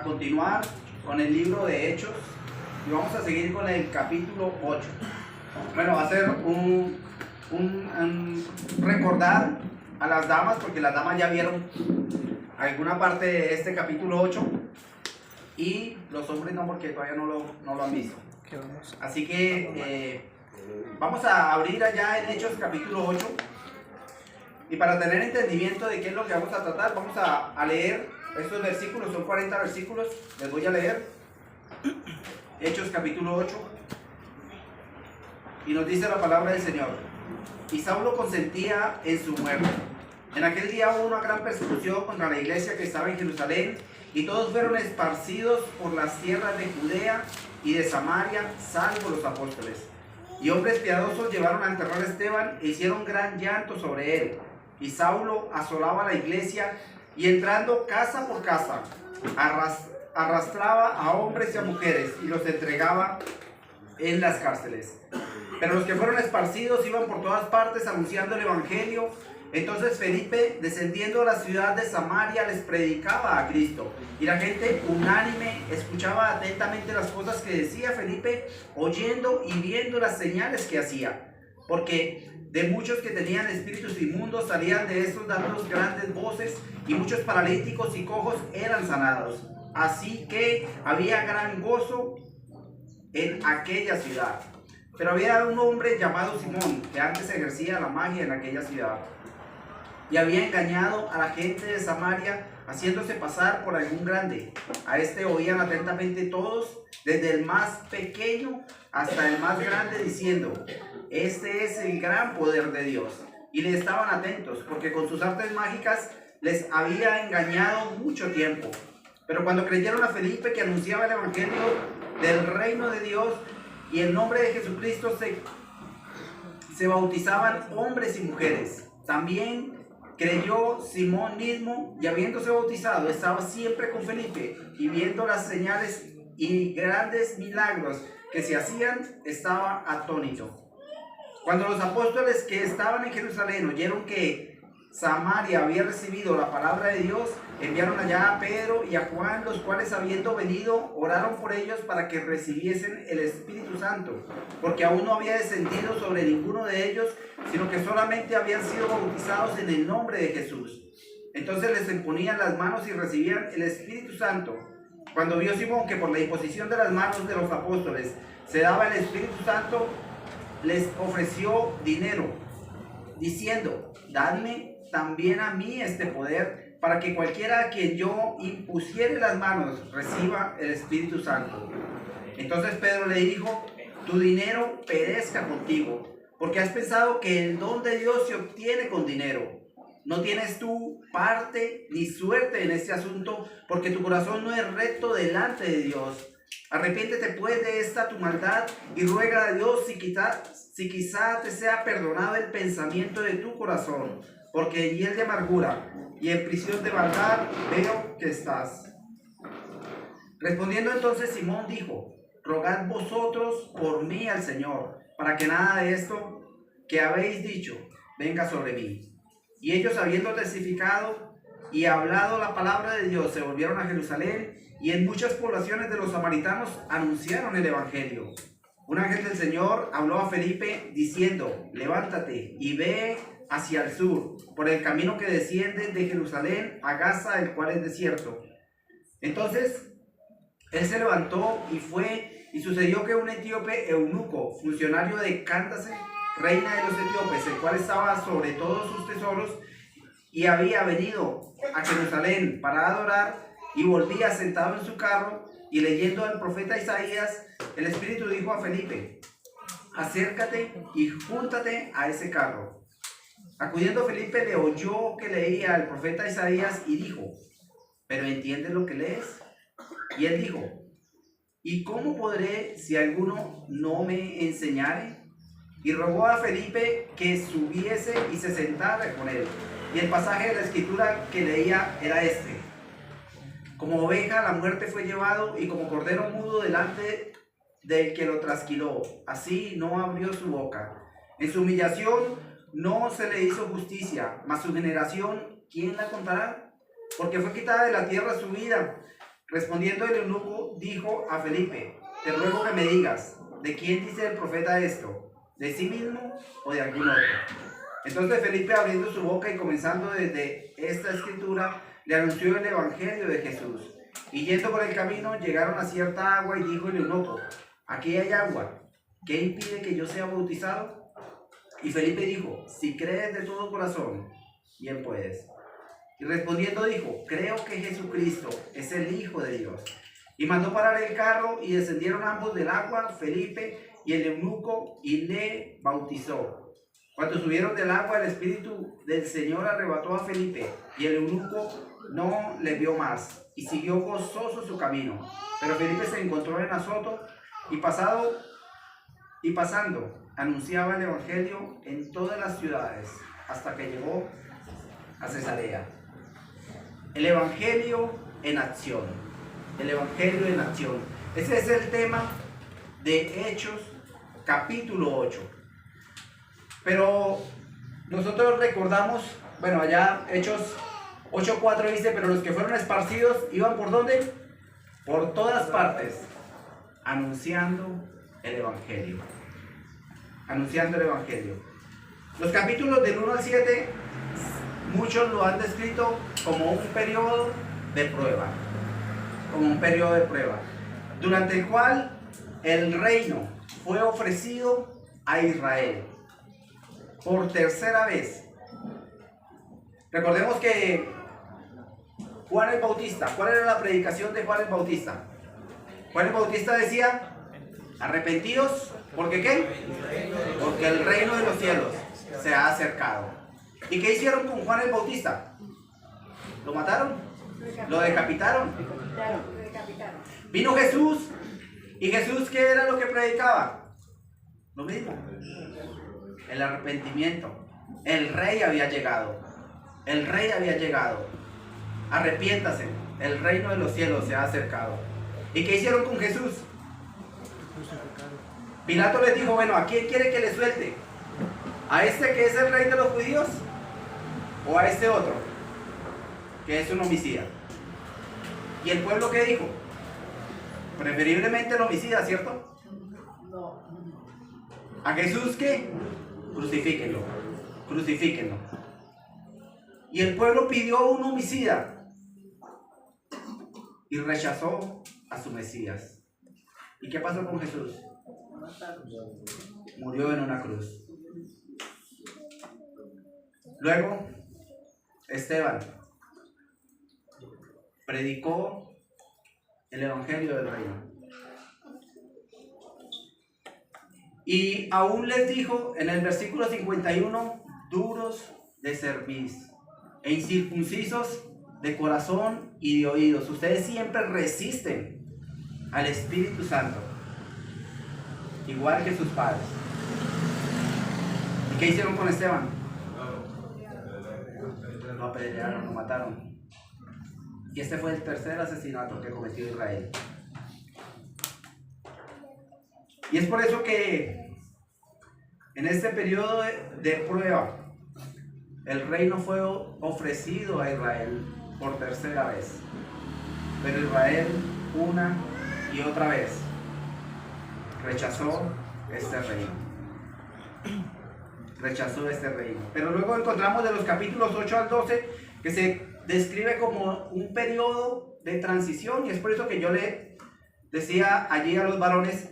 a continuar con el libro de Hechos y vamos a seguir con el capítulo 8. Bueno, va a ser un recordar a las damas, porque las damas ya vieron alguna parte de este capítulo 8 y los hombres no, porque todavía no lo han visto. Así que vamos a abrir allá en Hechos capítulo 8 y para tener entendimiento de qué es lo que vamos a tratar, vamos a leer estos versículos, son 40 versículos, les voy a leer Hechos capítulo 8 y nos dice la palabra del Señor: y Saulo consentía en su muerte. En aquel día hubo una gran persecución contra la iglesia que estaba en Jerusalén, y todos fueron esparcidos por las tierras de Judea y de Samaria, salvo los apóstoles. Y hombres piadosos llevaron a enterrar a Esteban e hicieron gran llanto sobre él. Y Saulo asolaba la iglesia y entrando casa por casa, arrastraba a hombres y a mujeres y los entregaba en las cárceles. Pero los que fueron esparcidos iban por todas partes anunciando el evangelio. Entonces Felipe, descendiendo a la ciudad de Samaria, les predicaba a Cristo. Y la gente unánime escuchaba atentamente las cosas que decía Felipe, oyendo y viendo las señales que hacía. Porque de muchos que tenían espíritus inmundos salían de estos dando grandes voces, y muchos paralíticos y cojos eran sanados. Así que había gran gozo en aquella ciudad. Pero había un hombre llamado Simón, que antes ejercía la magia en aquella ciudad, y había engañado a la gente de Samaria, haciéndose pasar por algún grande. A este oían atentamente todos, desde el más pequeño hasta el más grande, diciendo: este es el gran poder de Dios. Y le estaban atentos, porque con sus artes mágicas les había engañado mucho tiempo. Pero cuando creyeron a Felipe, que anunciaba el evangelio del reino de Dios, y el nombre de Jesucristo, se bautizaban hombres y mujeres. También creyó Simón mismo, y habiéndose bautizado estaba siempre con Felipe, y viendo las señales y grandes milagros que se hacían, estaba atónito. Cuando los apóstoles que estaban en Jerusalén oyeron que Samaria había recibido la palabra de Dios, enviaron allá a Pedro y a Juan, los cuales, habiendo venido, oraron por ellos para que recibiesen el Espíritu Santo, porque aún no había descendido sobre ninguno de ellos, sino que solamente habían sido bautizados en el nombre de Jesús. Entonces les imponían las manos y recibían el Espíritu Santo. Cuando vio Simón que por la imposición de las manos de los apóstoles se daba el Espíritu Santo, les ofreció dinero, diciendo: dadme también a mí este poder, para que cualquiera a quien yo impusiere las manos reciba el Espíritu Santo. Entonces Pedro le dijo: tu dinero perezca contigo, porque has pensado que el don de Dios se obtiene con dinero. No tienes tú parte ni suerte en este asunto, porque tu corazón no es recto delante de Dios. Arrepiéntete pues de esta tu maldad y ruega a Dios si quizá te sea perdonado el pensamiento de tu corazón, porque en hiel de amargura y en prisión de maldad veo que estás. Respondiendo entonces Simón dijo: rogad vosotros por mí al Señor, para que nada de esto que habéis dicho venga sobre mí. Y ellos, habiendo testificado y hablado la palabra de Dios, se volvieron a Jerusalén, y en muchas poblaciones de los samaritanos anunciaron el evangelio. Un ángel del Señor habló a Felipe diciendo: levántate y ve hacia el sur, por el camino que desciende de Jerusalén a Gaza, el cual es desierto. Entonces él se levantó y fue, y sucedió que un etíope eunuco, funcionario de Cándace, reina de los etíopes, el cual estaba sobre todos sus tesoros, y había venido a Jerusalén para adorar, y volvía sentado en su carro, y leyendo al profeta Isaías, el Espíritu dijo a Felipe: acércate y júntate a ese carro. Acudiendo Felipe, le oyó que leía al profeta Isaías y dijo: ¿pero entiendes lo que lees? Y él dijo: ¿y cómo podré si alguno no me enseñare? Y rogó a Felipe que subiese y se sentara con él. Y el pasaje de la escritura que leía era este: como oveja a la muerte fue llevado, y como cordero mudo delante del que lo trasquiló, así no abrió su boca. En su humillación no se le hizo justicia, mas su generación, ¿quién la contará? Porque fue quitada de la tierra su vida. Respondiendo el eunuco, dijo a Felipe: te ruego que me digas, ¿de quién dice el profeta esto? ¿De sí mismo o de algún otro? Entonces Felipe, abriendo su boca y comenzando desde esta escritura, le anunció el evangelio de Jesús. Y yendo por el camino, llegaron a cierta agua y dijo el eunuco: aquí hay agua, ¿qué impide que yo sea bautizado? Y Felipe dijo: si crees de todo corazón, bien puedes. Y respondiendo dijo: creo que Jesucristo es el Hijo de Dios. Y mandó parar el carro y descendieron ambos del agua, Felipe y el eunuco, y le bautizó. Cuando subieron del agua, el Espíritu del Señor arrebató a Felipe, y el eunuco no le vio más, y siguió gozoso su camino. Pero Felipe se encontró en Azoto, y pasando, anunciaba el Evangelio en todas las ciudades, hasta que llegó a Cesarea. El Evangelio en acción. El Evangelio en acción. Ese es el tema de Hechos, capítulo 8. Pero nosotros recordamos, bueno, allá Hechos 8:4 dice: pero los que fueron esparcidos iban ¿por dónde? Por todas partes, anunciando el Evangelio. Anunciando el Evangelio. Los capítulos del 1 al 7, muchos lo han descrito como un periodo de prueba. Como un periodo de prueba, durante el cual el reino fue ofrecido a Israel por tercera vez. Recordemos que Juan el Bautista, ¿cuál era la predicación de Juan el Bautista? Juan el Bautista decía: arrepentidos, ¿porque qué? Porque el reino de los cielos se ha acercado. ¿Y qué hicieron con Juan el Bautista? ¿Lo mataron? ¿Lo decapitaron? Vino Jesús, y Jesús, ¿qué era lo que predicaba? Lo mismo, el arrepentimiento. El rey había llegado, el rey había llegado. Arrepiéntase, el reino de los cielos se ha acercado. ¿Y qué hicieron con Jesús? Pilato les dijo: bueno, ¿a quién quiere que le suelte? ¿A este que es el rey de los judíos? ¿O a este otro, que es un homicida? ¿Y el pueblo qué dijo? Preferiblemente el homicida, ¿cierto? No. ¿A Jesús qué? Crucifíquenlo, crucifíquenlo. Y el pueblo pidió un homicida y rechazó a su Mesías. ¿Y qué pasó con Jesús? Murió en una cruz. Luego, Esteban predicó el Evangelio del Reino. Y aún les dijo en el versículo 51: duros de cerviz e incircuncisos de corazón y de oídos. Ustedes siempre resisten al Espíritu Santo, igual que sus padres. ¿Y qué hicieron con Esteban? Lo apedrearon, lo mataron. Y este fue el tercer asesinato que cometió Israel. Y es por eso que en este periodo de prueba, el reino fue ofrecido a Israel por tercera vez. Pero Israel, una y otra vez, rechazó este reino. Rechazó este reino. Pero luego encontramos de los capítulos 8 al 12 que se describe como un periodo de transición. Y es por eso que yo le decía allí a los varones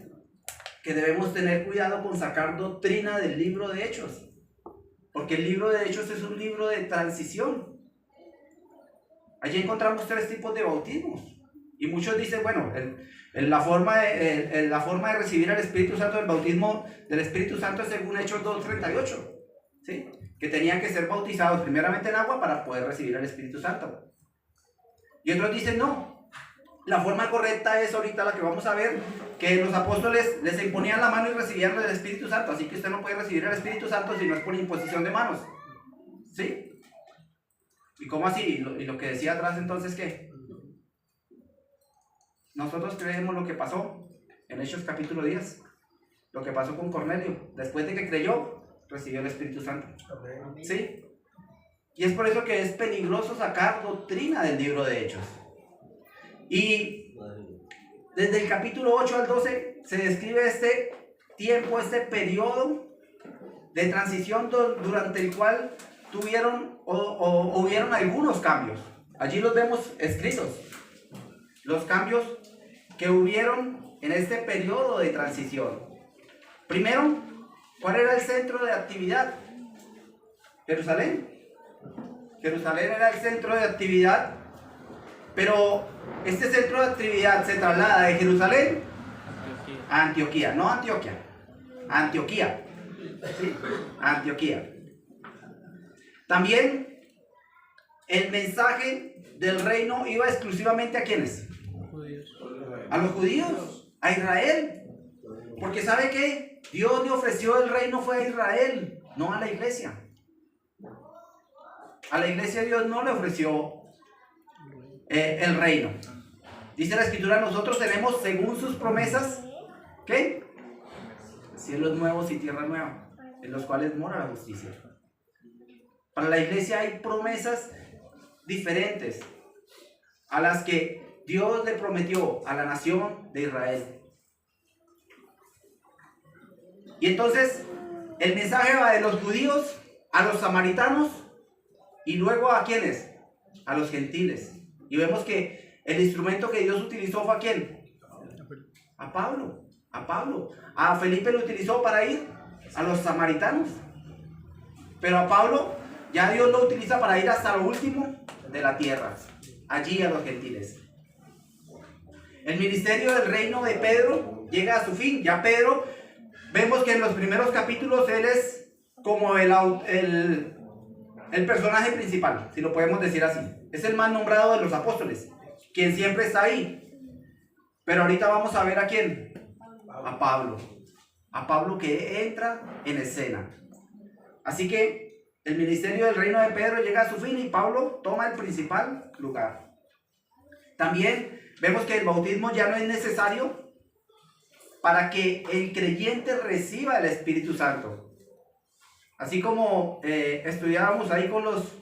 que debemos tener cuidado con sacar doctrina del libro de Hechos, porque el libro de Hechos es un libro de transición. Allí encontramos 3 tipos de bautismos, y muchos dicen: bueno, la forma de recibir al Espíritu Santo, el bautismo del Espíritu Santo es según Hechos 2:38, ¿sí? Que tenían que ser bautizados primeramente en agua para poder recibir al Espíritu Santo. Y otros dicen: no, la forma correcta es ahorita la que vamos a ver, que los apóstoles les imponían la mano y recibían el Espíritu Santo. Así que usted no puede recibir el Espíritu Santo si no es por imposición de manos, ¿sí? ¿Y cómo así? ¿Y lo que decía atrás entonces qué? Nosotros creemos lo que pasó en Hechos capítulo 10, lo que pasó con Cornelio. Después de que creyó, recibió el Espíritu Santo, ¿sí? Y es por eso que es peligroso sacar doctrina del libro de Hechos. Y desde el capítulo 8 al 12 se describe este tiempo, este periodo de transición durante el cual tuvieron o hubieron algunos cambios. Allí los vemos escritos, los cambios que hubieron en este periodo de transición. Primero, ¿cuál era el centro de actividad? Jerusalén. Jerusalén era el centro de actividad, pero este centro de actividad se traslada de Jerusalén a Antioquía, no Antioquia, Antioquía. ¿Sí? Antioquía. También el mensaje del reino iba exclusivamente ¿a quiénes? A los judíos, a Israel. Porque ¿sabe qué? Dios le ofreció el reino fue a Israel, no a la iglesia. A la iglesia Dios no le ofreció el reino. Dice la escritura, nosotros tenemos según sus promesas, ¿qué? Cielos nuevos y tierra nueva, en los cuales mora la justicia. Para la iglesia hay promesas diferentes a las que Dios le prometió a la nación de Israel. Y entonces el mensaje va de los judíos a los samaritanos y luego ¿a quiénes? A los gentiles. Y vemos que el instrumento que Dios utilizó fue ¿a quién? A Pablo. A Pablo. A Felipe lo utilizó para ir a los samaritanos. Pero a Pablo ya Dios lo utiliza para ir hasta lo último de la tierra. Allí a los gentiles. El ministerio del reino de Pedro llega a su fin. Ya Pedro, vemos que en los primeros capítulos él es como el personaje principal, si lo podemos decir así. Es el más nombrado de los apóstoles, quien siempre está ahí. Pero ahorita vamos a ver a quién. A Pablo. A Pablo que entra en escena. Así que el ministerio del reino de Pedro llega a su fin y Pablo toma el principal lugar. También vemos que el bautismo ya no es necesario para que el creyente reciba el Espíritu Santo. Así como estudiábamos ahí con los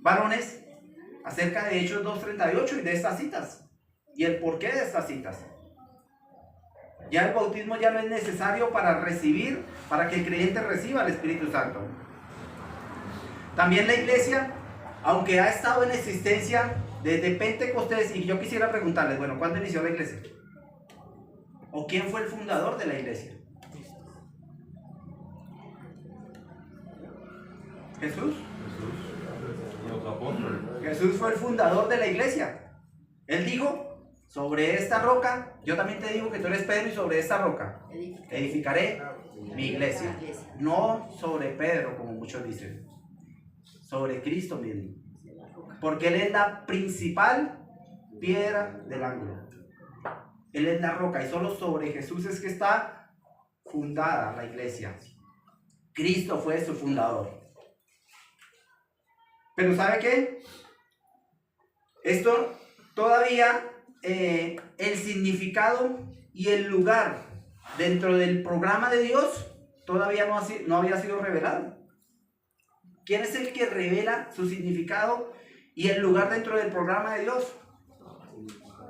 varones acerca de Hechos 2:38 y de estas citas. Y el porqué de estas citas. Ya el bautismo ya no es necesario para que el creyente reciba el Espíritu Santo. También la iglesia, aunque ha estado en existencia desde Pentecostés, y yo quisiera preguntarles, bueno, ¿cuándo inició la iglesia? ¿O quién fue el fundador de la iglesia? Jesús. Jesús fue el fundador de la iglesia. Él dijo, sobre esta roca, yo también te digo que tú eres Pedro y sobre esta roca edificaré mi iglesia. No sobre Pedro, como muchos dicen, sobre Cristo mismo. Porque Él es la principal piedra del ángulo. Él es la roca y solo sobre Jesús es que está fundada la iglesia. Cristo fue su fundador. Pero ¿sabe qué? Esto todavía, el significado y el lugar dentro del programa de Dios todavía no había sido revelado. ¿Quién es el que revela su significado y el lugar dentro del programa de Dios?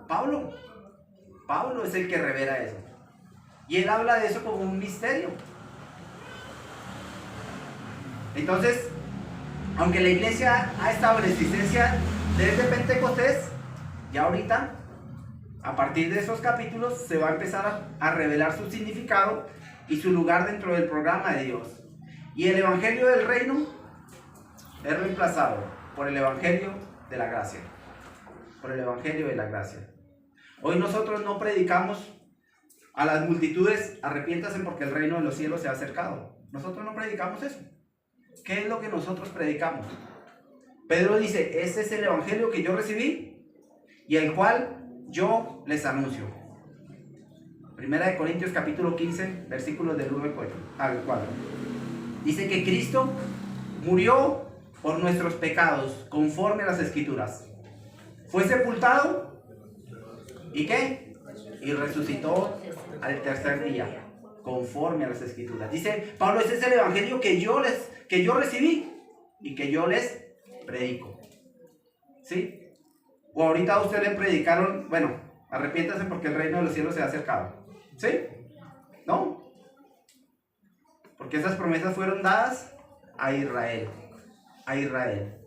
Pablo. Pablo es el que revela eso. Y él habla de eso como un misterio. Entonces, aunque la iglesia ha estado en existencia desde Pentecostés, ya ahorita, a partir de esos capítulos, se va a empezar a revelar su significado y su lugar dentro del programa de Dios. Y el evangelio del reino es reemplazado por el evangelio de la gracia. Por el evangelio de la gracia. Hoy nosotros no predicamos a las multitudes, arrepiéntanse porque el reino de los cielos se ha acercado. Nosotros no predicamos eso. ¿Qué es lo que nosotros predicamos? Pedro dice, este es el evangelio que yo recibí y el cual yo les anuncio. Primera de Corintios capítulo 15, versículos del 1 al 4. Dice que Cristo murió por nuestros pecados, conforme a las Escrituras. Fue sepultado, ¿y qué? Y resucitó al tercer día, conforme a las Escrituras. Dice Pablo, ese es el evangelio que yo recibí y que yo les predico. ¿Sí? O ahorita a usted le predicaron, bueno, Arrepiéntase porque el reino de los cielos se ha acercado. ¿Sí? ¿No? Porque esas promesas fueron dadas a Israel. A Israel.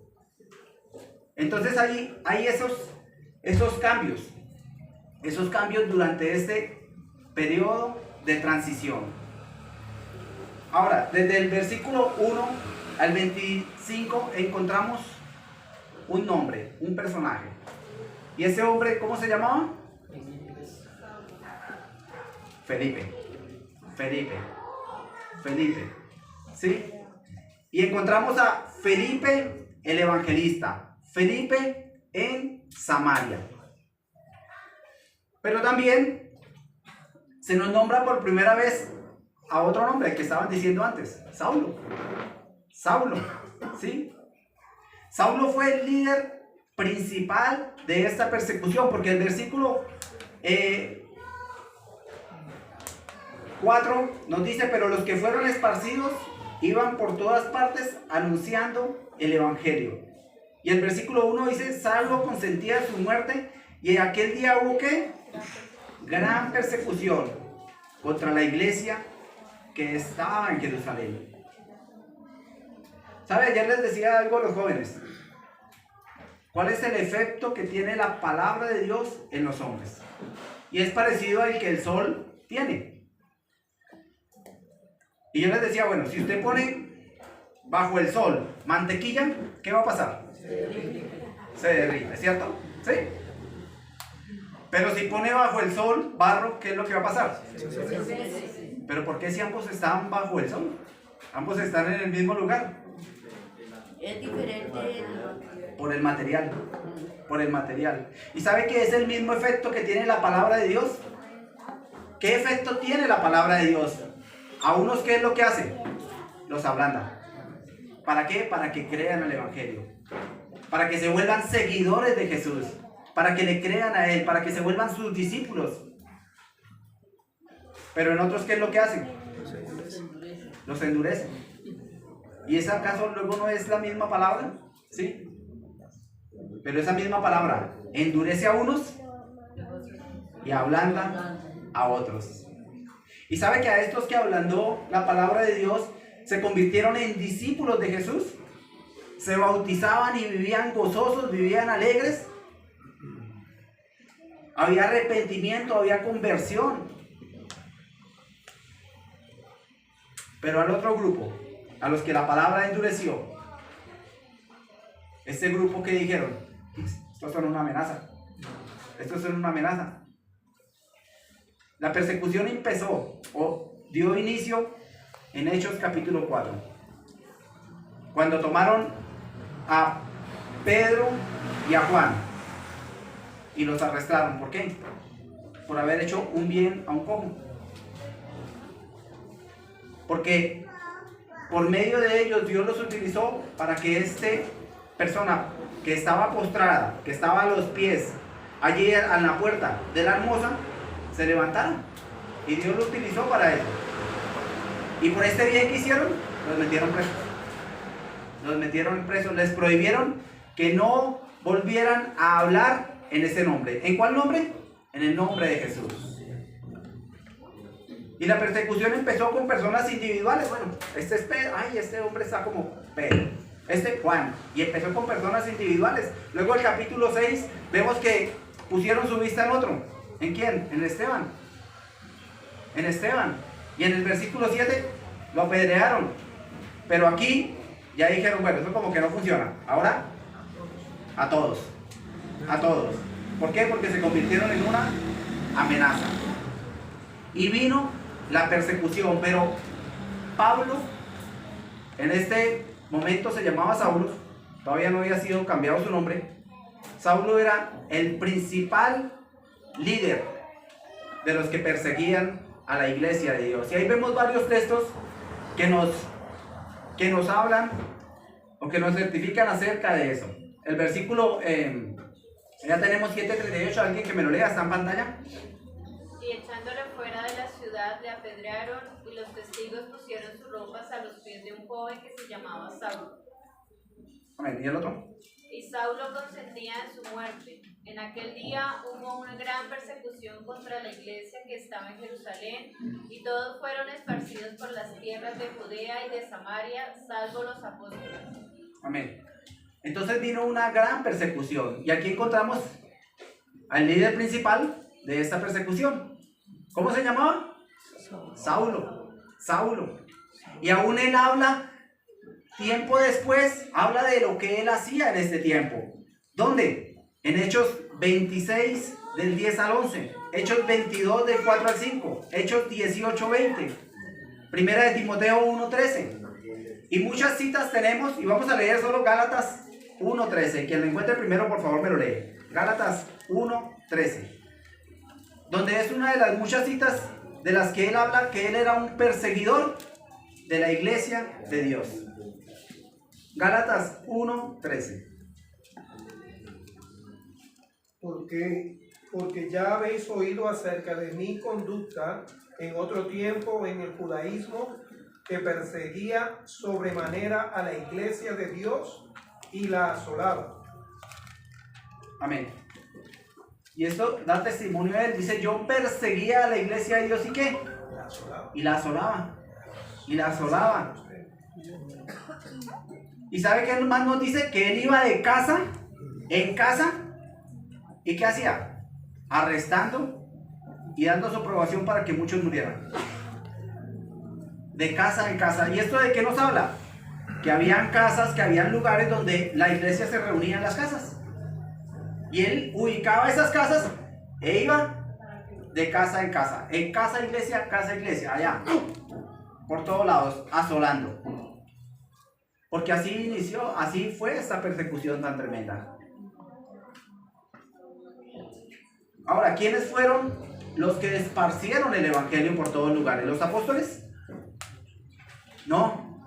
Entonces hay esos cambios. Esos cambios durante este periodo de transición. Ahora, desde el versículo 1 al 25 encontramos un nombre, un personaje. ¿Y ese hombre cómo se llamaba? Felipe. ¿Sí? Y encontramos a Felipe el evangelista. Felipe en Samaria. Pero también se nos nombra por primera vez a otro nombre que estaban diciendo antes, Saulo. ¿Sí? Saulo fue el líder principal de esta persecución, porque el versículo 4 nos dice, pero los que fueron esparcidos iban por todas partes anunciando el evangelio. Y el versículo 1 dice, Saulo consentía su muerte, y aquel día hubo ¿qué? Gran persecución contra la iglesia que estaba en Jerusalén. ¿Sabe? Ayer les decía algo a los jóvenes. ¿Cuál es el efecto que tiene la palabra de Dios en los hombres? Y es parecido al que el sol tiene. Y yo les decía, bueno, si usted pone bajo el sol mantequilla, ¿qué va a pasar? Se derrite, ¿cierto? ¿Sí? Pero si pone bajo el sol barro, ¿qué es lo que va a pasar? Pero ¿por qué si ambos están bajo el sol? Ambos están en el mismo lugar. Es diferente. Por el material. Por el material. ¿Y sabe qué es el mismo efecto que tiene la palabra de Dios? ¿Qué efecto tiene la palabra de Dios? A unos, ¿qué es lo que hace? Los ablanda. ¿Para qué? Para que crean el evangelio. Para que se vuelvan seguidores de Jesús. Para que le crean a Él. Para que se vuelvan sus discípulos. Pero en otros, ¿qué es lo que hacen? Los endurecen. ¿Y ese acaso luego no es la misma palabra? Sí. Pero esa misma palabra endurece a unos y ablanda a otros. ¿Y sabe que a estos que ablandó la palabra de Dios se convirtieron en discípulos de Jesús? Se bautizaban y vivían gozosos, vivían alegres. Había arrepentimiento, había conversión. Pero al otro grupo, a los que la palabra endureció, este grupo que dijeron, estos son una amenaza, estos son una amenaza. La persecución empezó o dio inicio en Hechos capítulo 4, cuando tomaron a Pedro y a Juan y los arrestaron. ¿Por qué? Por haber hecho un bien a un cojo. Porque por medio de ellos Dios los utilizó para que esta persona que estaba postrada, que estaba a los pies, allí a la puerta de la hermosa, se levantara. Y Dios lo utilizó para eso. Y por este bien que hicieron, los metieron presos. Los metieron presos, les prohibieron que no volvieran a hablar en ese nombre. ¿En cuál nombre? En el nombre de Jesús. Y la persecución empezó con personas individuales. Bueno, este es Pedro, ay, este hombre está como Pedro, este Juan. Y empezó con personas individuales. Luego el capítulo 6, vemos que pusieron su vista en otro. ¿En quién? En Esteban. En Esteban. Y en el versículo 7, lo apedrearon. Pero aquí, ya dijeron, bueno, eso como que no funciona. Ahora, a todos. A todos. ¿Por qué? Porque se convirtieron en una amenaza. Y vino la persecución, pero Pablo en este momento se llamaba Saulo, todavía no había sido cambiado su nombre. Saulo era el principal líder de los que perseguían a la iglesia de Dios. Y ahí vemos varios textos que nos hablan o que nos certifican acerca de eso. El versículo, ya tenemos 7:38, alguien que me lo lea, está en pantalla. Y echándole fuera de la ciudad le apedrearon, y los testigos pusieron sus ropas a los pies de un joven que se llamaba Saulo. ¿Y el otro? y Saulo consentía en su muerte. En aquel día hubo una gran persecución contra la iglesia que estaba en Jerusalén, y todos fueron esparcidos por las tierras de Judea y de Samaria, salvo los apóstoles. Amén. Entonces vino una gran persecución, y aquí encontramos al líder principal de esta persecución. ¿Cómo se llamaba? Saulo. Y aún él habla, tiempo después, habla de lo que él hacía en este tiempo. ¿Dónde? En Hechos 26, del 10 al 11. Hechos 22, del 4 al 5. Hechos 18, 20. Primera de Timoteo 1, 13. Y muchas citas tenemos, y vamos a leer solo Gálatas 1, 13. Quien lo encuentre primero, por favor, me lo lee. Gálatas 1, 13. Donde es una de las muchas citas de las que él habla que él era un perseguidor de la iglesia de Dios. Gálatas 1, 13. Porque ya habéis oído acerca de mi conducta en otro tiempo en el judaísmo, que perseguía sobremanera a la iglesia de Dios y la asolaba. Amén. Y esto da testimonio de él. Dice, yo perseguía a la iglesia de Dios, ¿y qué? Y la asolaba. ¿Y sabe qué más nos dice? Que él iba de casa en casa. ¿Y qué hacía? Arrestando y dando su aprobación para que muchos murieran. De casa en casa. ¿Y esto de qué nos habla? Que habían casas, que habían lugares donde la iglesia se reunía en las casas. Y él ubicaba esas casas e iba de casa en casa. En casa iglesia, allá. Por todos lados, asolando. Porque así inició, así fue esta persecución tan tremenda. Ahora, ¿quiénes fueron los que esparcieron el evangelio por todos lugares? ¿Los apóstoles? No.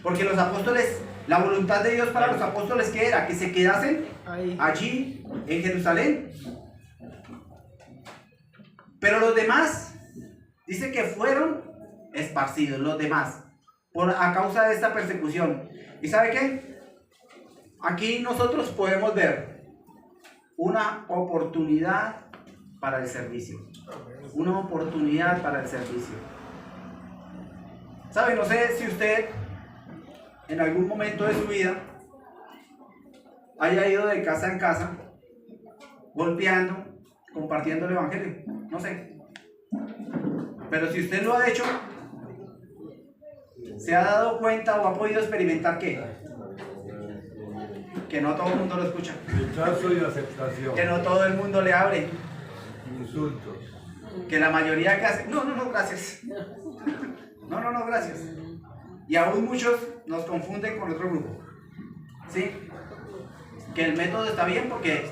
Porque los apóstoles, la voluntad de Dios para los apóstoles, ¿qué era? Que se quedasen allí en Jerusalén. Pero los demás, dice que fueron esparcidos, los demás, a causa de esta persecución. ¿Y sabe qué? Aquí nosotros podemos ver una oportunidad para el servicio. Una oportunidad para el servicio. ¿Sabe? No sé si usted en algún momento de su vida haya ido de casa en casa, golpeando, compartiendo el evangelio. No sé. Pero si usted lo ha hecho, ¿se ha dado cuenta o ha podido experimentar qué? Que no todo el mundo lo escucha. Rechazo y aceptación. Que no todo el mundo le abre. Insultos. Que la mayoría que hace, no, gracias. No, gracias. Y aún muchos nos confunden con otro grupo. ¿Sí? Que el método está bien porque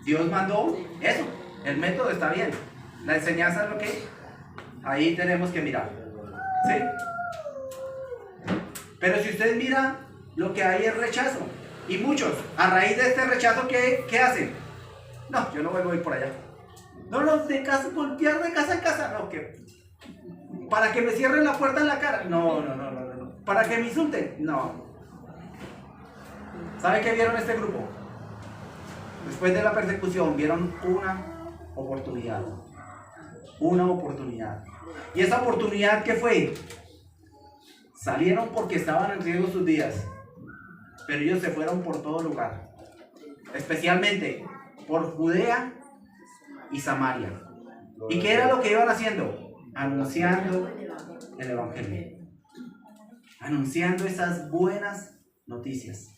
Dios mandó eso. El método está bien. La enseñanza es lo que ahí tenemos que mirar. ¿Sí? Pero si usted mira, lo que hay es rechazo. Y muchos, a raíz de este rechazo, ¿qué hacen? No, yo no vuelvo a ir por allá. No, de casa, golpear de casa en casa. No, que para que me cierren la puerta en la cara. No. Para que me insulten. No. ¿Sabe qué vieron este grupo? Después de la persecución, vieron una oportunidad. Una oportunidad. ¿Y esa oportunidad qué fue? Salieron porque estaban en riesgo sus vidas. Pero ellos se fueron por todo lugar. Especialmente por Judea y Samaria. ¿Y qué era lo que iban haciendo? Anunciando el evangelio. Anunciando esas buenas noticias.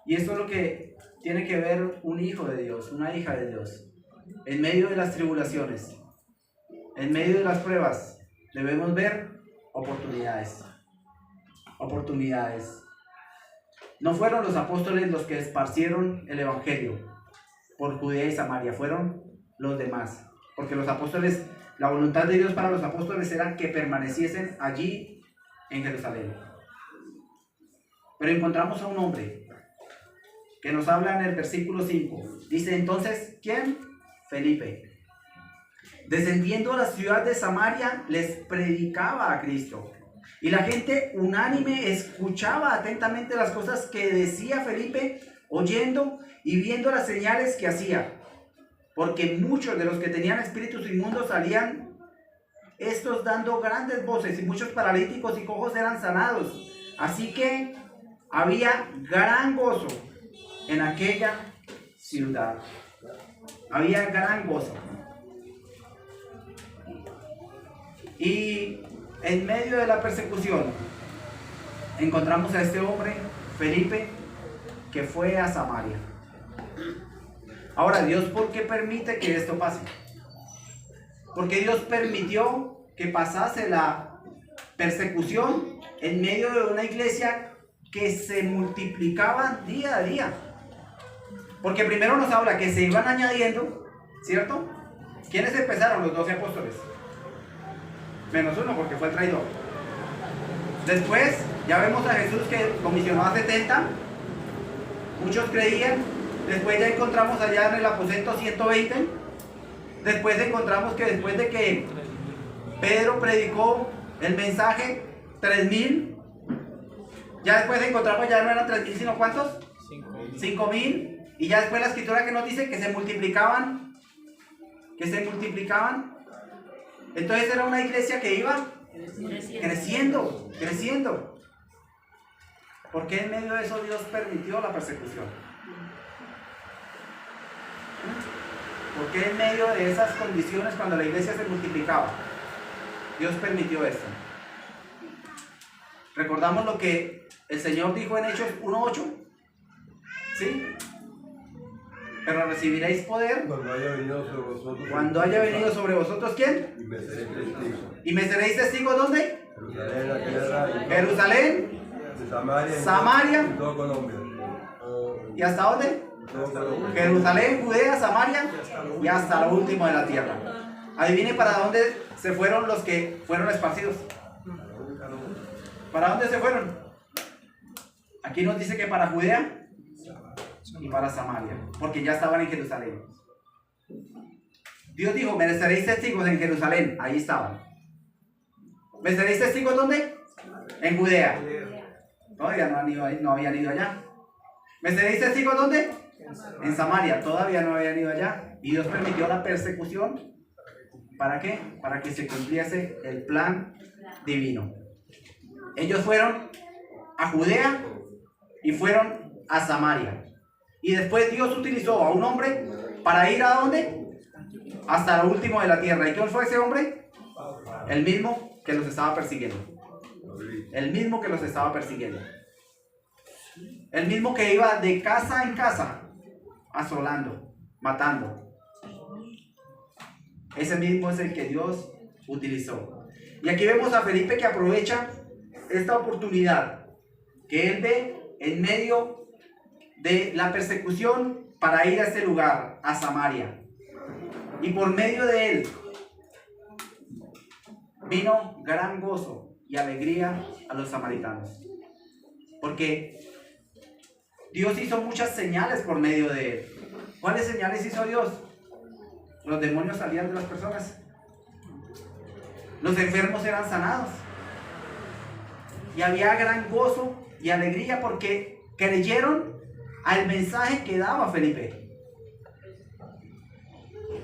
Y esto es lo que tiene que ver un hijo de Dios, una hija de Dios. En medio de las tribulaciones, en medio de las pruebas, debemos ver oportunidades. Oportunidades. No fueron los apóstoles los que esparcieron el evangelio por Judea y Samaria, fueron los demás. Porque los apóstoles, la voluntad de Dios para los apóstoles era que permaneciesen allí en Jerusalén. Pero encontramos a un hombre que nos habla en el versículo 5. Dice entonces, ¿quién? Felipe. Descendiendo a la ciudad de Samaria, les predicaba a Cristo. Y la gente unánime escuchaba atentamente las cosas que decía Felipe, oyendo y viendo las señales que hacía. Porque muchos de los que tenían espíritus inmundos salían, estos dando grandes voces, y muchos paralíticos y cojos eran sanados. Así que había gran gozo en aquella ciudad. Había gran gozo. Y en medio de la persecución encontramos a este hombre, Felipe, que fue a Samaria. Ahora, Dios, ¿por qué permite que esto pase? Porque Dios permitió que pasase la persecución en medio de una iglesia que se multiplicaba día a día. Porque primero nos habla que se iban añadiendo, ¿cierto? ¿Quiénes empezaron? Los 12 apóstoles. Menos uno, porque fue el traidor. Después, ya vemos a Jesús que comisionó a 70. Muchos creían. Después ya encontramos allá en el aposento 120. Después encontramos que después de que Pedro predicó el mensaje, 3,000. Ya después encontramos, ya no eran 3,000, sino ¿cuántos? 5,000. Y ya después la escritura que nos dice que se multiplicaban. Entonces era una iglesia que iba creciendo. ¿Por qué en medio de eso Dios permitió la persecución? ¿Por qué en medio de esas condiciones, cuando la iglesia se multiplicaba, Dios permitió esto? ¿Recordamos lo que el Señor dijo en Hechos 1:8? ¿Sí? Pero recibiréis poder cuando haya venido sobre vosotros, ¿quién? Y me seréis testigos, ¿dónde? Jerusalén, Samaria, ¿y hasta dónde? Jerusalén, Judea, Samaria y hasta lo último de la tierra. Adivine para dónde se fueron los que fueron esparcidos. ¿Para dónde se fueron? Aquí nos dice que para Judea y para Samaria, porque ya estaban en Jerusalén. Dios dijo, me seréis testigos en Jerusalén, ahí estaban. ¿Me seréis testigos dónde? En Judea. Todavía no habían ido allá. ¿Me seréis testigos dónde? En Samaria, todavía no habían ido allá. Y Dios permitió la persecución. ¿Para qué? Para que se cumpliese el plan divino. Ellos fueron a Judea y fueron a Samaria. Y después Dios utilizó a un hombre para ir ¿a dónde? Hasta lo último de la tierra. ¿Y quién fue ese hombre? El mismo que los estaba persiguiendo. El mismo que los estaba persiguiendo. El mismo que iba de casa en casa, asolando, matando. Ese mismo es el que Dios utilizó. Y aquí vemos a Felipe que aprovecha esta oportunidad que él ve en medio de la persecución para ir a este lugar, a Samaria. Y por medio de él vino gran gozo y alegría a los samaritanos. Porque Dios hizo muchas señales por medio de él. ¿Cuáles señales hizo Dios? Los demonios salían de las personas. Los enfermos eran sanados. Y había gran gozo y alegría porque creyeron al mensaje que daba Felipe.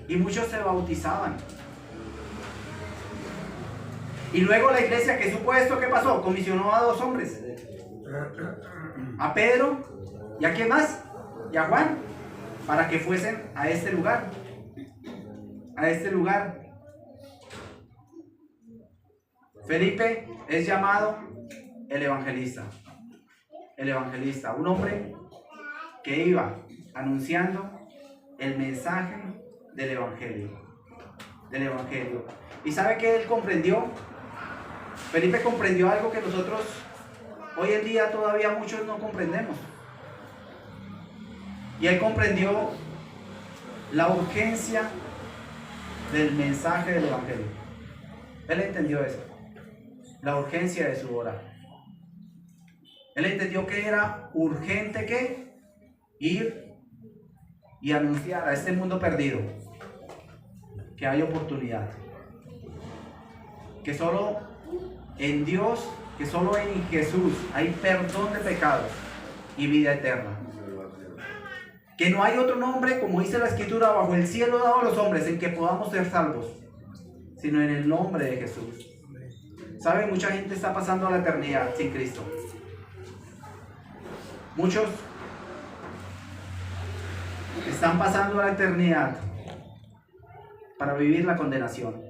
Y muchos se bautizaban. Y luego la iglesia que supo esto, ¿qué pasó? Comisionó a 2 hombres. A Pedro y a quién más, y a Juan, para que fuesen a este lugar. Felipe es llamado el evangelista, un hombre que iba anunciando el mensaje del evangelio. Y sabe que él comprendió, Felipe comprendió algo que nosotros hoy en día todavía muchos no comprendemos. Y él comprendió la urgencia del mensaje del evangelio. Él entendió eso, la urgencia de su hora. Él entendió que era urgente que ir y anunciar a este mundo perdido que hay oportunidad, que solo en Dios, que solo en Jesús hay perdón de pecados y vida eterna. Que no hay otro nombre, como dice la Escritura, bajo el cielo dado a los hombres en que podamos ser salvos, sino en el nombre de Jesús. ¿Saben? Mucha gente está pasando a la eternidad sin Cristo. Muchos están pasando a la eternidad para vivir la condenación.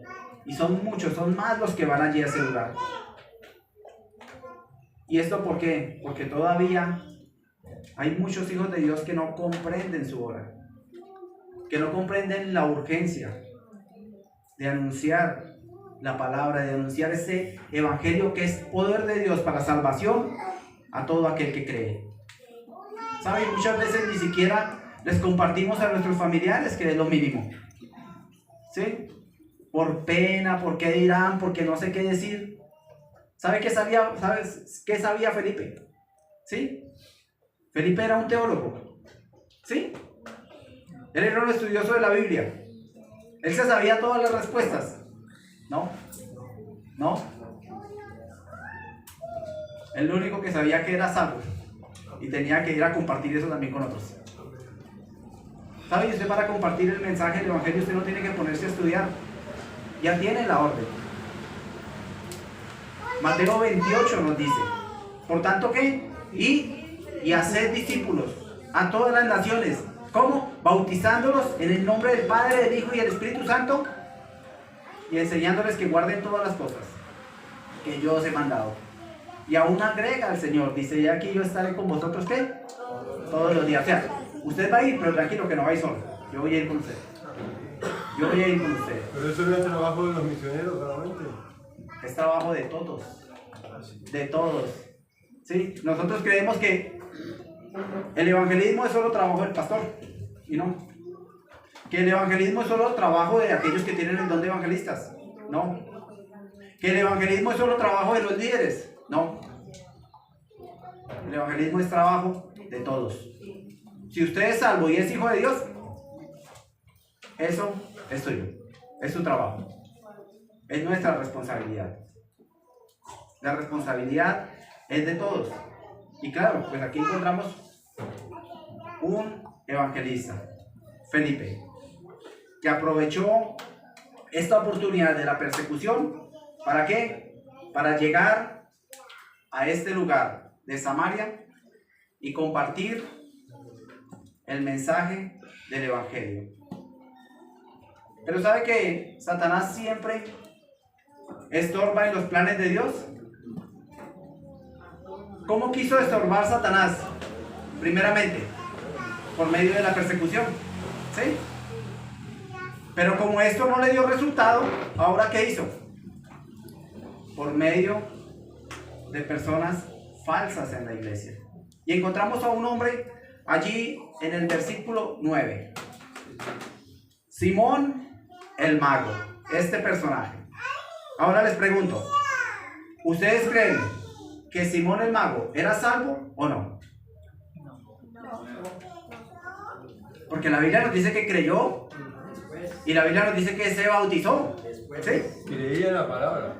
Y son muchos, son más los que van allí a ese lugar. ¿Y esto por qué? Porque todavía hay muchos hijos de Dios que no comprenden su hora, que no comprenden la urgencia de anunciar la palabra, de anunciar ese evangelio que es poder de Dios para salvación a todo aquel que cree. ¿Saben? Muchas veces ni siquiera les compartimos a nuestros familiares, que es lo mínimo. ¿Sí? Por pena, por qué dirán, porque no sé qué decir. ¿Sabes qué sabía Felipe? ¿Sí? Felipe era un teólogo. ¿Sí? Él era un estudioso de la Biblia. Él se sabía todas las respuestas. ¿No? ¿No? Él lo único que sabía que era salvo. Y tenía que ir a compartir eso también con otros. ¿Sabe? Usted para compartir el mensaje del evangelio usted no tiene que ponerse a estudiar. Ya tiene la orden. Mateo 28 nos dice: por tanto, ¿qué? Y haced discípulos a todas las naciones. ¿Cómo? Bautizándolos en el nombre del Padre, del Hijo y del Espíritu Santo, y enseñándoles que guarden todas las cosas que yo os he mandado. Y aún agrega al Señor, dice: y aquí yo estaré con vosotros, ¿qué? Todos los días. O sea, usted va a ir, pero tranquilo que no va a ir solo. Yo voy a ir con usted. Yo voy a ir con usted. Pero eso no es trabajo de los misioneros solamente. Es trabajo de todos. De todos. ¿Sí? Nosotros creemos que el evangelismo es solo trabajo del pastor. Y no. Que el evangelismo es solo trabajo de aquellos que tienen el don de evangelistas. No. Que el evangelismo es solo trabajo de los líderes. No. El evangelismo es trabajo de todos. Si usted es salvo y es hijo de Dios, eso es suyo. Es su trabajo. Es nuestra responsabilidad. La responsabilidad es de todos. Y claro, pues aquí encontramos un evangelista, Felipe, que aprovechó esta oportunidad de la persecución. ¿Para qué? Para llegar a este lugar de Samaria y compartir el mensaje del evangelio. Pero ¿sabe que Satanás siempre estorba en los planes de Dios? ¿Cómo quiso estorbar Satanás? Primeramente, por medio de la persecución. ¿Sí? Pero como esto no le dio resultado, ¿ahora qué hizo? Por medio de personas falsas en la iglesia. Y encontramos a un hombre allí en el versículo 9. Simón el mago, este personaje. Ahora les pregunto, ¿ustedes creen que Simón el mago era salvo o no? Porque la Biblia nos dice que creyó y la Biblia nos dice que se bautizó. ¿Sí? Creía en la palabra.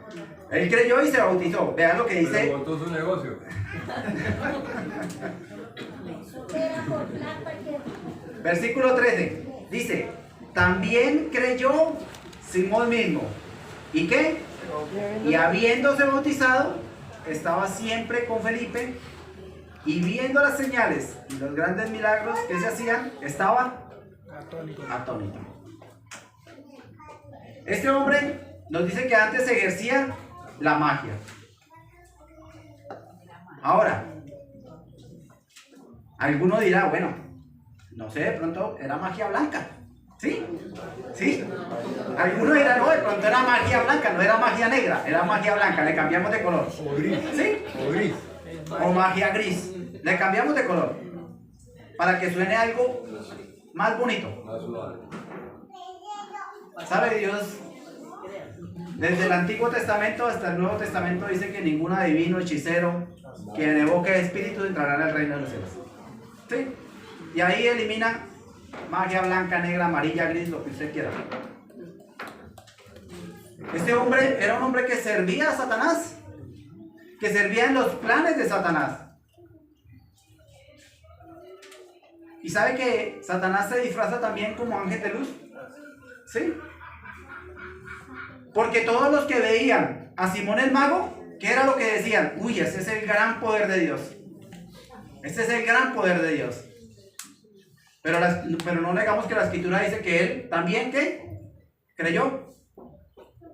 Él creyó y se bautizó. Vean lo que dice. Pero montó su negocio. Versículo 13. Dice: también creyó Simón mismo. ¿Y qué? Y habiéndose bautizado, estaba siempre con Felipe, y viendo las señales y los grandes milagros que se hacían, estaba atónito. Este hombre nos dice que antes ejercía la magia. Ahora, alguno dirá, bueno, no sé, de pronto era magia blanca. ¿Sí? ¿Sí? Alguno dirá, no, de pronto era magia blanca, no era magia negra, era magia blanca, le cambiamos de color. O gris. ¿Sí? O gris. O magia gris, le cambiamos de color para que suene algo más bonito. Más suave. ¿Sabe Dios? Desde el Antiguo Testamento hasta el Nuevo Testamento dice que ningún adivino, hechicero, quien evoque espíritus entrará en el reino de los cielos. ¿Sí? Y ahí elimina magia blanca, negra, amarilla, gris, lo que usted quiera. Este hombre era un hombre que servía a Satanás. que servían los planes de Satanás. ¿Y sabe que Satanás se disfraza también como ángel de luz? ¿Sí? Porque todos los que veían a Simón el mago, ¿qué era lo que decían? Uy, ese es el gran poder de Dios. Ese es el gran poder de Dios. Pero no negamos que la escritura dice que él también, ¿qué? Creyó.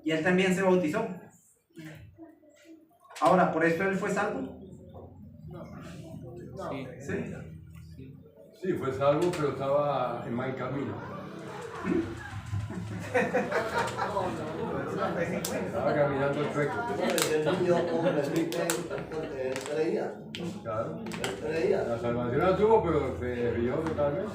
Y él también se bautizó. Ahora, ¿por esto él fue salvo? ¿Sí? Sí, fue salvo, pero estaba en mal camino. Estaba caminando el chueco. Claro. La salvación la tuvo, pero se desvió totalmente.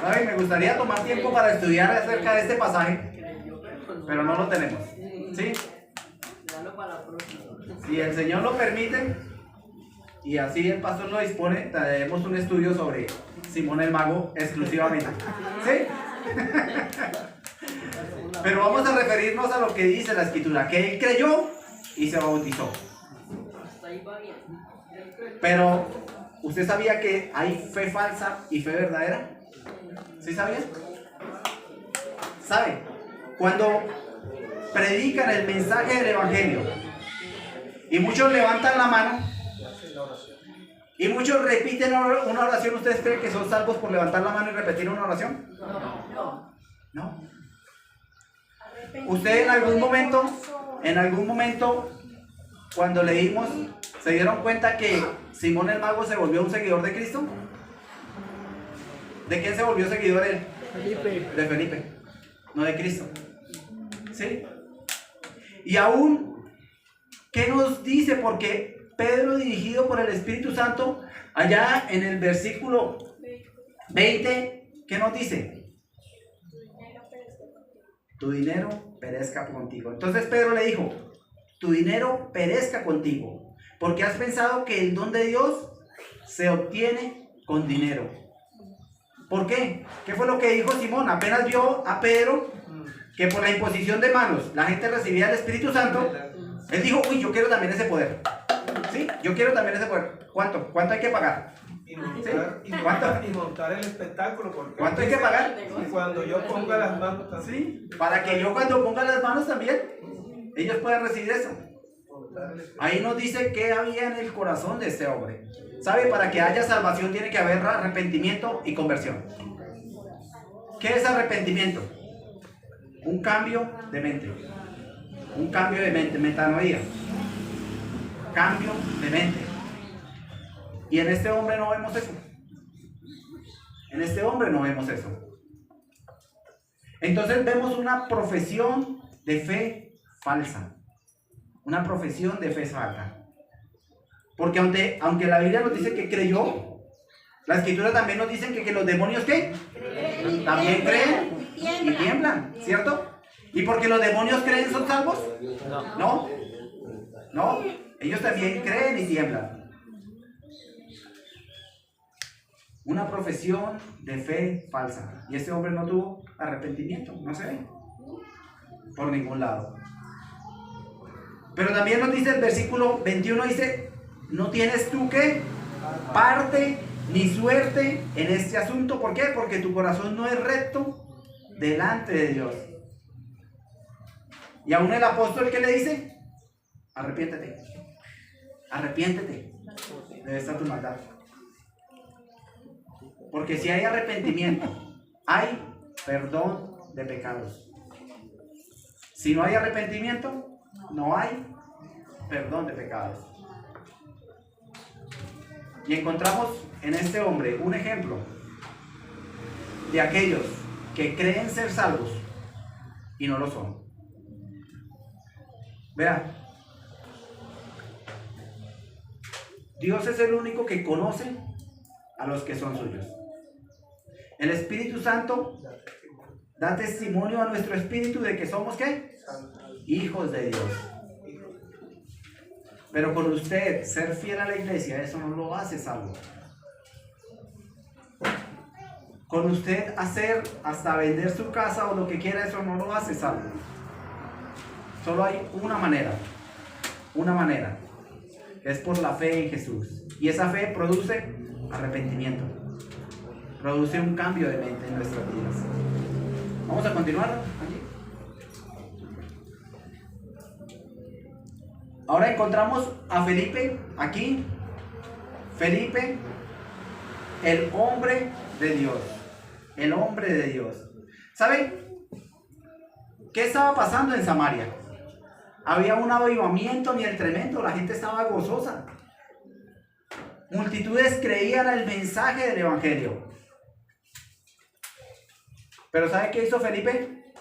¿Sabe? Me gustaría tomar tiempo para estudiar acerca de este pasaje, pero no lo tenemos. ¿Sí? Si el Señor lo permite, y así el pastor lo dispone, traeremos un estudio sobre Simón el Mago exclusivamente. ¿Sí? Pero vamos a referirnos a lo que dice la escritura, que él creyó y se bautizó. Pero, ¿usted sabía que hay fe falsa y fe verdadera? ¿Sí sabía? ¿Sabe? Cuando predican el mensaje del evangelio y muchos levantan la mano y muchos repiten una oración, ¿ustedes creen que son salvos por levantar la mano y repetir una oración? No. ¿Usted en algún momento, cuando leímos, se dieron cuenta que Simón el Mago se volvió un seguidor de Cristo? ¿De quién se volvió seguidor él? De Felipe, no de Cristo. ¿Sí? Y aún, ¿qué nos dice? Porque Pedro, dirigido por el Espíritu Santo, allá en el versículo 20, ¿qué nos dice? Tu dinero perezca contigo. Entonces Pedro le dijo, tu dinero perezca contigo, porque has pensado que el don de Dios se obtiene con dinero. ¿Por qué? ¿Qué fue lo que dijo Simón? Apenas vio a Pedro que por la imposición de manos la gente recibía el Espíritu Santo, él dijo, uy, yo quiero también ese poder. ¿Sí? Yo quiero también ese poder. ¿Cuánto? ¿Cuánto hay que pagar? Y montar el espectáculo. Porque ¿cuánto hay que pagar? Y cuando yo ponga las manos también. Sí, para que yo cuando ponga las manos también, ellos puedan recibir eso. Ahí nos dice qué había en el corazón de este hombre. ¿Sabe? Para que haya salvación tiene que haber arrepentimiento y conversión. ¿Qué es arrepentimiento? Un cambio de mente. Un cambio de mente, metanoía. Cambio de mente. Y en este hombre no vemos eso. En este hombre no vemos eso. Entonces vemos una profesión de fe falsa. Una profesión de fe falsa. Porque aunque la Biblia nos dice que creyó, la Escritura también nos dice que los demonios ¿qué? También creen y tiemblan, ¿cierto? ¿Y porque los demonios creen son salvos? No, ellos también creen y tiemblan. Una profesión de fe falsa. Y este hombre no tuvo arrepentimiento, no se ve por ningún lado. Pero también nos dice el versículo 21, dice, ¿no tienes tú qué? Parte ni suerte en este asunto. ¿Por qué? Porque tu corazón no es recto delante de Dios. Y aún el apóstol, ¿qué le dice? Arrepiéntete. Arrepiéntete de esta tu maldad. Porque si hay arrepentimiento, hay perdón de pecados. Si no hay arrepentimiento, no hay perdón de pecados. Y encontramos en este hombre un ejemplo de aquellos que creen ser salvos y no lo son. Vean, Dios es el único que conoce a los que son suyos. El Espíritu Santo da testimonio a nuestro espíritu de que somos ¿qué? Hijos de Dios. Pero con usted ser fiel a la iglesia, eso no lo hace salvo. con usted hacer hasta vender su casa o lo que quiera, eso no lo hace salvo. Solo hay una manera, que es por la fe en Jesús. Y esa fe produce arrepentimiento, produce un cambio de mente en nuestras vidas. Vamos a continuar allí. Ahora encontramos a Felipe aquí. Felipe, el hombre de Dios. El hombre de Dios. ¿Saben qué estaba pasando en Samaria? Había un avivamiento ni el tremendo. La gente estaba gozosa. Multitudes creían el mensaje del evangelio. Pero ¿sabe qué hizo Felipe?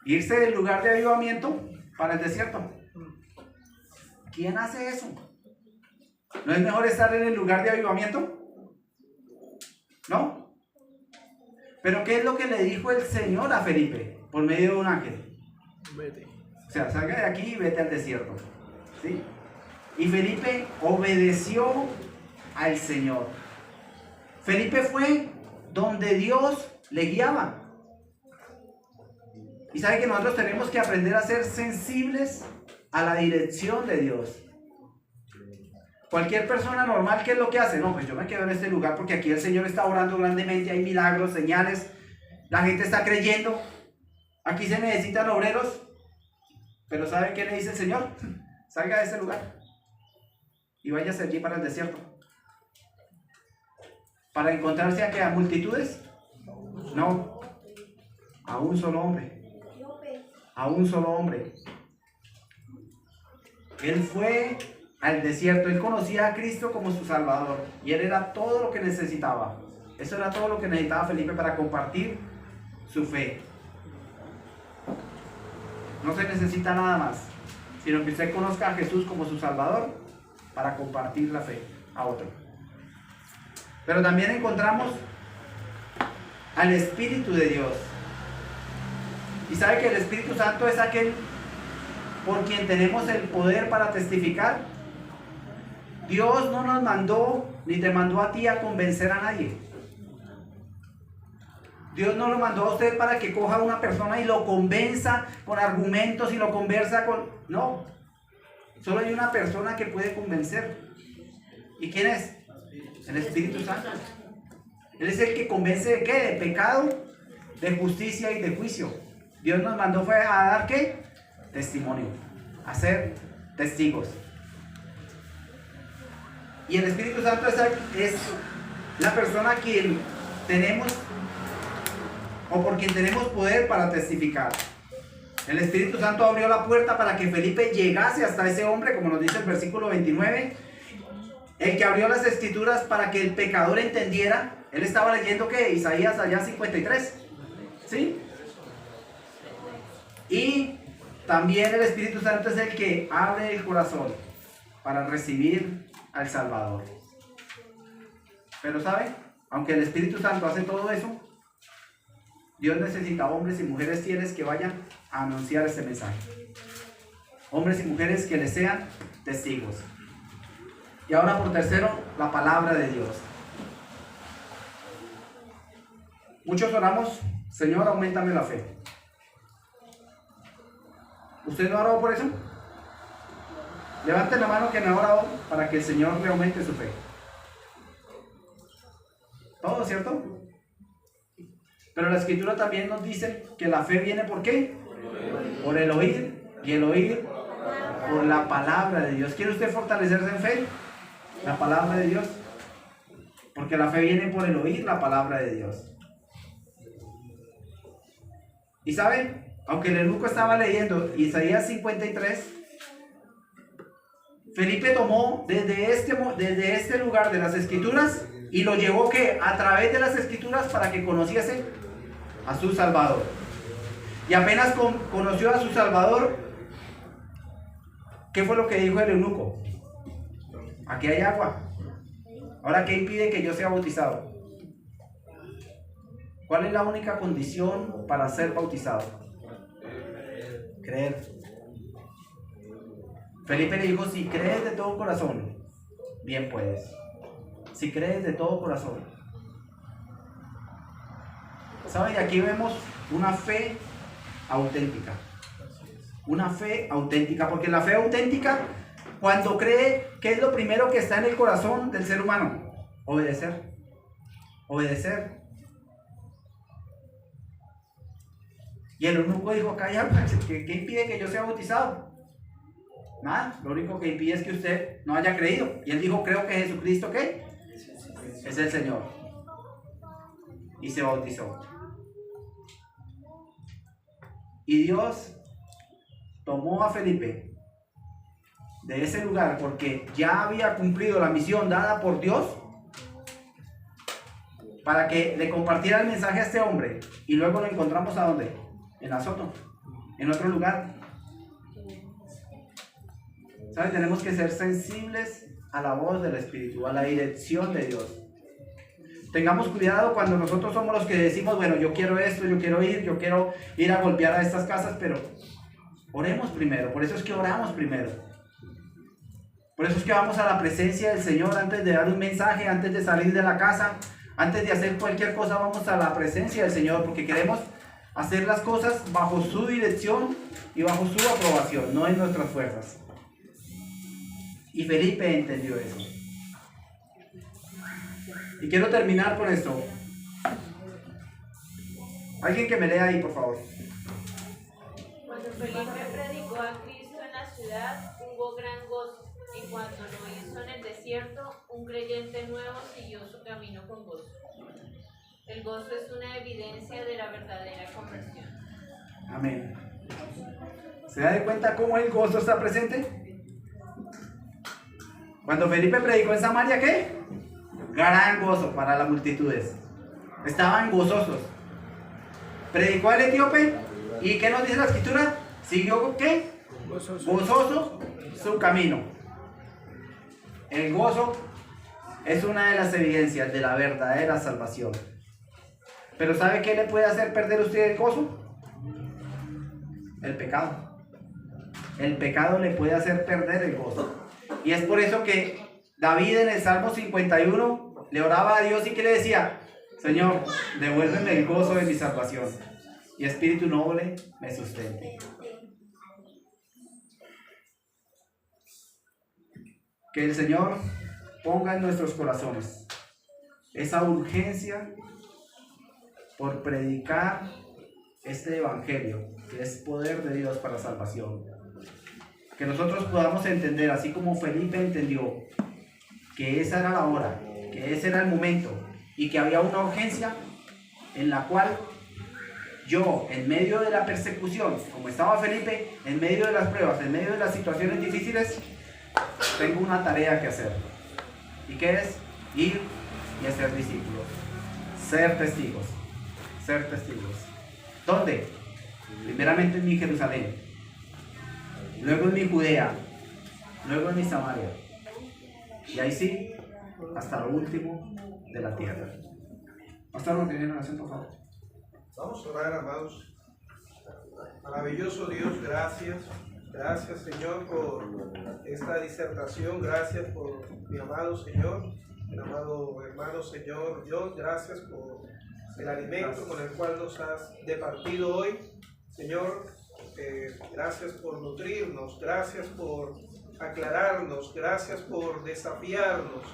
Irse del lugar de avivamiento para el desierto. ¿Quién hace eso? ¿No es mejor estar en el lugar de avivamiento? ¿No? Pero ¿qué es lo que le dijo el Señor a Felipe por medio de un ángel? Vete. O sea, salga de aquí y vete al desierto. ¿Sí? Y Felipe obedeció al Señor. Felipe fue donde Dios le guiaba. Y sabe que nosotros tenemos que aprender a ser sensibles a la dirección de Dios. Cualquier persona normal, ¿qué es lo que hace? No, pues yo me quedo en este lugar porque aquí el Señor está orando grandemente, hay milagros, señales, la gente está creyendo, aquí se necesitan obreros. Pero ¿sabe qué le dice el Señor? Salga de ese lugar y váyase allí para el desierto. ¿Para encontrarse a qué? ¿A multitudes? No, a un solo hombre. A un solo hombre. Él fue al desierto. Él conocía a Cristo como su Salvador. Y él era todo lo que necesitaba. Eso era todo lo que necesitaba Felipe para compartir su fe. No se necesita nada más, sino que usted conozca a Jesús como su Salvador para compartir la fe a otro. Pero también encontramos al Espíritu de Dios. Y sabe que el Espíritu Santo es aquel por quien tenemos el poder para testificar. Dios no nos mandó, ni te mandó a ti a convencer a nadie. Dios no lo mandó a usted para que coja a una persona y lo convenza con argumentos y lo conversa con... No. Solo hay una persona que puede convencer. ¿Y quién es? El Espíritu Santo. Él es el que convence de qué? De pecado, de justicia y de juicio. Dios nos mandó fue a dar ¿qué? Testimonio. A ser testigos. Y el Espíritu Santo es la persona a quien tenemos o por quien tenemos poder para testificar. El Espíritu Santo abrió la puerta para que Felipe llegase hasta ese hombre, como nos dice el versículo 29. El que abrió las escrituras para que el pecador entendiera. Él estaba leyendo ¿qué? Isaías allá 53. ¿Sí? Y también el Espíritu Santo es el que abre el corazón para recibir al Salvador. Pero ¿sabe? Aunque el Espíritu Santo hace todo eso, Dios necesita hombres y mujeres fieles que vayan a anunciar este mensaje. Hombres y mujeres que le sean testigos. Y ahora por tercero, la palabra de Dios. Muchos oramos, Señor, auméntame la fe. ¿Usted no ha orado por eso? Levante la mano que me ha orado para que el Señor le aumente su fe. ¿Todo cierto? Pero la Escritura también nos dice que la fe viene ¿por qué? Por el oír, y el oír por la palabra de Dios. ¿Quiere usted fortalecerse en fe? La palabra de Dios. Porque la fe viene por el oír la palabra de Dios. Y saben, aunque el eunuco estaba leyendo Isaías 53, Felipe tomó desde este lugar de las Escrituras y lo llevó ¿qué? A través de las Escrituras para que conociese a su Salvador. Y apenas conoció a su Salvador, ¿qué fue lo que dijo el eunuco? Aquí hay agua. Ahora, ¿qué impide que yo sea bautizado? ¿Cuál es la única condición para ser bautizado? Creer. Felipe le dijo, si crees de todo corazón, bien puedes. Si crees de todo corazón. ¿Saben? Y aquí vemos una fe auténtica. Una fe auténtica, porque la fe auténtica, cuando cree, ¿qué es lo primero que está en el corazón del ser humano? Obedecer. Obedecer. Y el eunuco dijo, calla, ¿qué impide que yo sea bautizado? Nada, lo único que impide es que usted no haya creído. Y él dijo, creo que Jesucristo, ¿qué? Es el Señor. Y se bautizó. Y Dios tomó a Felipe de ese lugar porque ya había cumplido la misión dada por Dios para que le compartiera el mensaje a este hombre. Y luego lo encontramos ¿a dónde? En Azoto, en otro lugar. ¿Saben? Tenemos que ser sensibles a la voz del Espíritu, a la dirección de Dios. Tengamos cuidado cuando nosotros somos los que decimos, bueno, yo quiero esto, yo quiero ir a golpear a estas casas, pero oremos primero. Por eso es que oramos primero. Por eso es que vamos a la presencia del Señor antes de dar un mensaje, antes de salir de la casa, antes de hacer cualquier cosa, vamos a la presencia del Señor, porque queremos hacer las cosas bajo su dirección y bajo su aprobación, no en nuestras fuerzas. Y Felipe entendió eso. Y quiero terminar con esto. Alguien que me lea ahí, por favor. Cuando Felipe predicó a Cristo en la ciudad, hubo gran gozo. Y cuando lo hizo en el desierto, un creyente nuevo siguió su camino con gozo. El gozo es una evidencia de la verdadera conversión. Amén. ¿Se da de cuenta cómo el gozo está presente? Cuando Felipe predicó en Samaria, ¿qué? Gran gozo para las multitudes. Estaban gozosos. Predicó al etíope. ¿Y qué nos dice la escritura? Siguió, ¿qué? Gozoso su camino. El gozo es una de las evidencias de la verdadera salvación. Pero ¿sabe qué le puede hacer perder a usted el gozo? El pecado. El pecado le puede hacer perder el gozo. Y es por eso que David en el Salmo 51 le oraba a Dios y que le decía, Señor, devuélveme el gozo de mi salvación y espíritu noble me sustente. Que el Señor ponga en nuestros corazones esa urgencia por predicar este evangelio, que es poder de Dios para salvación. Que nosotros podamos entender, así como Felipe entendió, que esa era la hora, que ese era el momento, y que había una urgencia en la cual yo, en medio de la persecución, como estaba Felipe, en medio de las pruebas, en medio de las situaciones difíciles, tengo una tarea que hacer. ¿Y qué es? Ir y hacer discípulos. Ser testigos. Ser testigos. ¿Dónde? Primeramente en mi Jerusalén. Luego en mi Judea. Luego en mi Samaria. Y ahí sí, hasta lo último de la tierra. Pastor, ¿no tienen oración, por favor? Vamos a orar, amados. Maravilloso Dios, gracias. Gracias, Señor, por esta disertación. Gracias por mi amado Señor, mi amado hermano Señor Dios. Gracias por el alimento con el cual nos has departido hoy. Señor, gracias por nutrirnos. Gracias por aclararnos. Gracias por desafiarnos.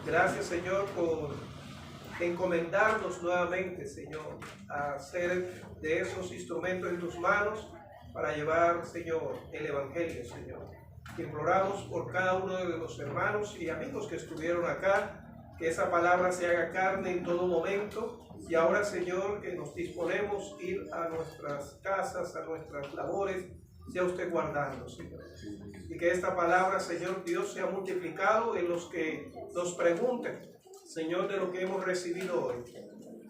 Gracias, Señor, por encomendarnos nuevamente, Señor, a ser de esos instrumentos en tus manos para llevar, Señor, el Evangelio, Señor. Imploramos por cada uno de los hermanos y amigos que estuvieron acá, que esa palabra se haga carne en todo momento. Y ahora, Señor, que nos disponemos a ir a nuestras casas, a nuestras labores, sea usted guardando, Señor. Y que esta palabra, Señor Dios, sea multiplicado en los que nos pregunten, Señor, de lo que hemos recibido hoy.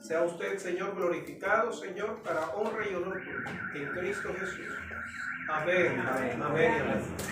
Sea usted, Señor, glorificado, Señor, para honra y honor en Cristo Jesús. Amén. Amén. Amén.